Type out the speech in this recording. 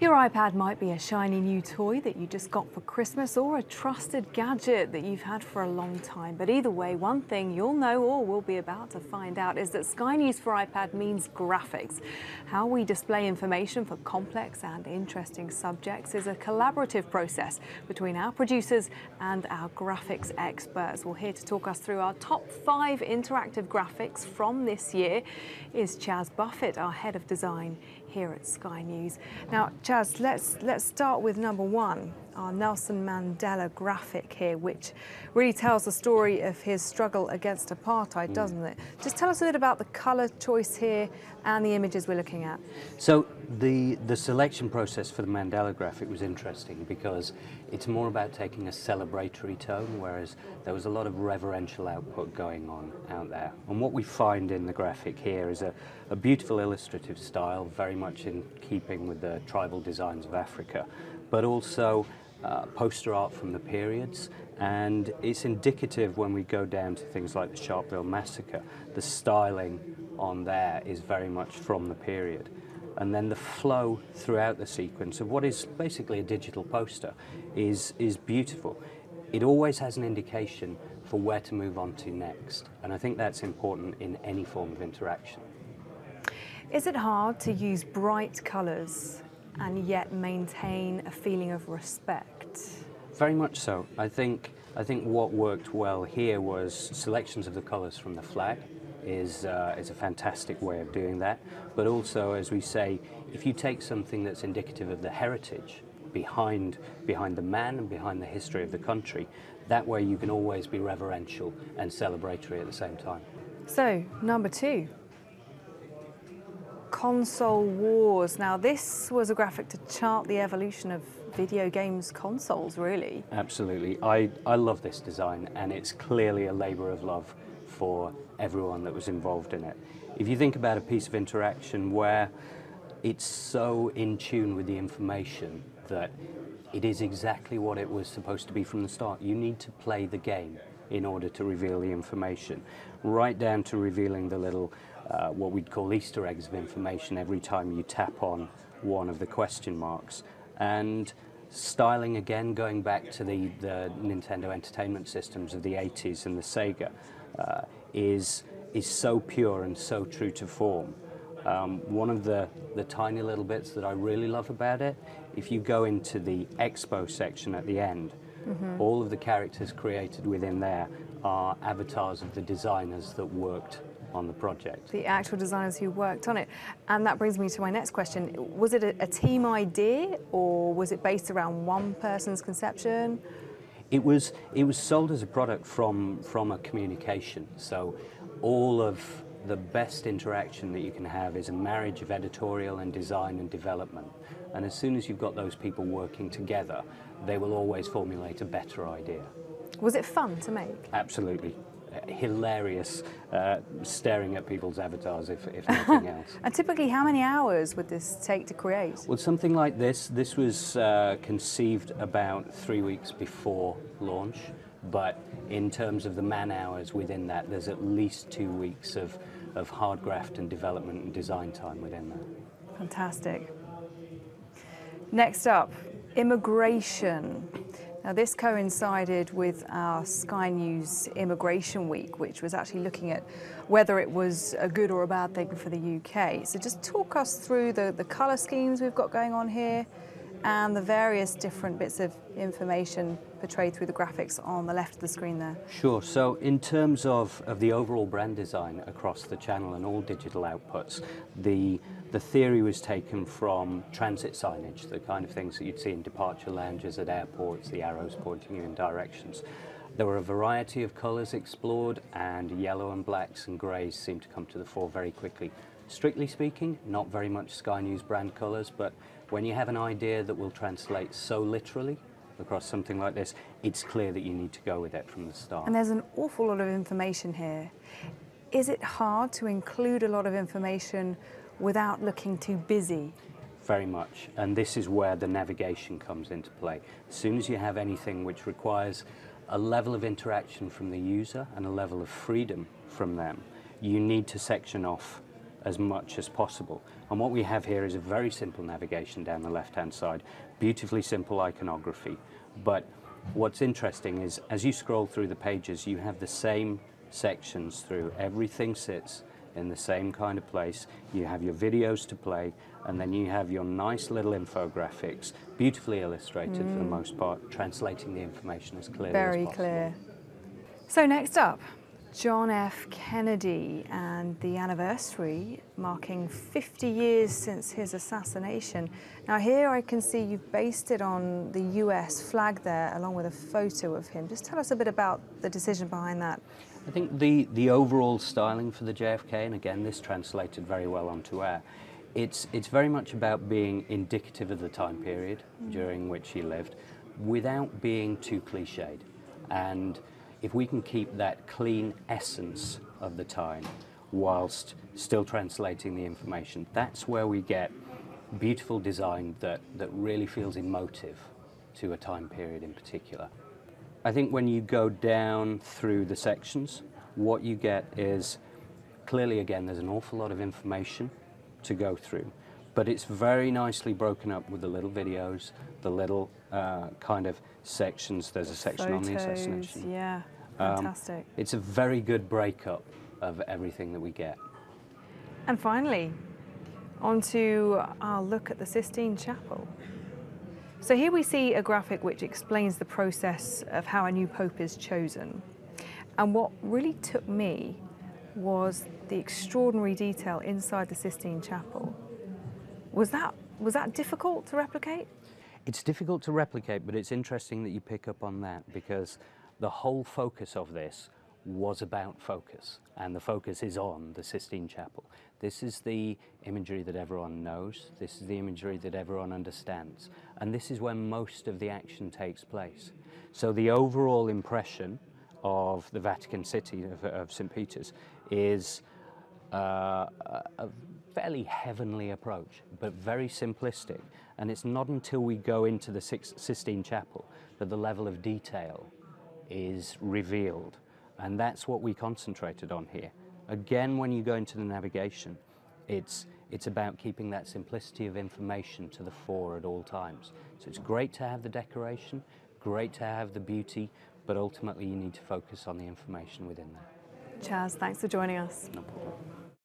Your iPad might be a shiny new toy that you just got for Christmas or a trusted gadget that you've had for a long time. But either way, one thing you'll know or will be about to find out is that Sky News for iPad means graphics. How we display information for complex and interesting subjects is a collaborative process between our producers and our graphics experts. Well, here to talk us through our top 5 interactive graphics from this year is Chaz Buffett, our head of design here at Sky News. Now, Chaz, let's start with number 1, our Nelson Mandela graphic here, which really tells the story of his struggle against apartheid, doesn't it? Just tell us a bit about the colour choice here and the images we're looking at. So the selection process for the Mandela graphic was interesting because it's more about taking a celebratory tone, whereas there was a lot of reverential output going on out there. And what we find in the graphic here is a beautiful illustrative style, very much in keeping with the tribal designs of Africa, but also poster art from the periods, and it's indicative when we go down to things like the Sharpeville massacre. The styling on there is very much from the period, and then the flow throughout the sequence of what is basically a digital poster is beautiful. It always has an indication for where to move on to next, and I think that's important in any form of interaction. Is it hard to use bright colours and yet maintain a feeling of respect? Very much so. I think what worked well here was selections of the colours from the flag is a fantastic way of doing that. But also, as we say, if you take something that's indicative of the heritage behind the man and behind the history of the country, that way you can always be reverential and celebratory at the same time. So, number 2. Console Wars. Now, this was a graphic to chart the evolution of video games consoles, really. Absolutely. I love this design, and it's clearly a labour of love for everyone that was involved in it. If you think about a piece of interaction where it's so in tune with the information that it is exactly what it was supposed to be from the start, you need to play the game in order to reveal the information, right down to revealing the little what we'd call Easter eggs of information every time you tap on one of the question marks. And styling, again, going back to the Nintendo Entertainment Systems of the 80s and the Sega, is so pure and so true to form. One of the tiny little bits that I really love about it, if you go into the expo section at the end, all of the characters created within there are avatars of the designers that worked on the project. The actual designers who worked on it. And that brings me to my next question. Was it a team idea, or was it based around one person's conception? It was sold as a product from a communication. So all of the best interaction that you can have is a marriage of editorial and design and development. And as soon as you've got those people working together, they will always formulate a better idea. Was it fun to make? Absolutely. Hilarious, staring at people's avatars, if nothing else. And typically, how many hours would this take to create? Well, something like this was conceived about 3 weeks before launch, but in terms of the man-hours within that, there's at least 2 weeks of hard graft and development and design time within that. Fantastic. Next up, immigration. Now, this coincided with our Sky News Immigration Week, which was actually looking at whether it was a good or a bad thing for the UK. So just talk us through the colour schemes we've got going on here and the various different bits of information portrayed through the graphics on the left of the screen there. Sure. So in terms of the overall brand design across the channel and all digital outputs, the theory was taken from transit signage, the kind of things that you'd see in departure lounges at airports, the arrows pointing you in directions. There were a variety of colours explored, and yellow and blacks and greys seemed to come to the fore very quickly. Strictly speaking, not very much Sky News brand colours, but when you have an idea that will translate so literally across something like this, it's clear that you need to go with it from the start. And there's an awful lot of information here. Is it hard to include a lot of information without looking too busy? Very much, and this is where the navigation comes into play. As soon as you have anything which requires a level of interaction from the user and a level of freedom from them, you need to section off as much as possible. And what we have here is a very simple navigation down the left-hand side, beautifully simple iconography. But what's interesting is as you scroll through the pages, you have the same sections through. Everything sits in the same kind of place. You have your videos to play, and then you have your nice little infographics, beautifully illustrated for the most part, translating the information as clearly as possible. Very clear. So next up, John F. Kennedy and the anniversary marking 50 years since his assassination. Now here I can see you've based it on the US flag there along with a photo of him. Just tell us a bit about the decision behind that. I think the overall styling for the JFK, and again this translated very well onto air, it's very much about being indicative of the time period during which he lived without being too cliched. And if we can keep that clean essence of the time whilst still translating the information, that's where we get beautiful design that really feels emotive to a time period in particular. I think when you go down through the sections, what you get is, clearly again, there's an awful lot of information to go through, but it's very nicely broken up with the little videos, the little kind of sections. There's a section on the assassination. Yeah, fantastic. It's a very good breakup of everything that we get. And finally, on to our look at the Sistine Chapel. So here we see a graphic which explains the process of how a new pope is chosen. And what really took me was the extraordinary detail inside the Sistine Chapel. Was that difficult to replicate? It's difficult to replicate, but it's interesting that you pick up on that, because the whole focus of this was about focus, and the focus is on the Sistine Chapel. This is the imagery that everyone knows, this is the imagery that everyone understands, and this is where most of the action takes place. So the overall impression of the Vatican City, of St. Peter's, is a fairly heavenly approach, but very simplistic. And it's not until we go into the Sistine Chapel that the level of detail is revealed. And that's what we concentrated on here. Again, when you go into the navigation, it's about keeping that simplicity of information to the fore at all times. So it's great to have the decoration, great to have the beauty, but ultimately you need to focus on the information within that. Chaz, thanks for joining us. No problem.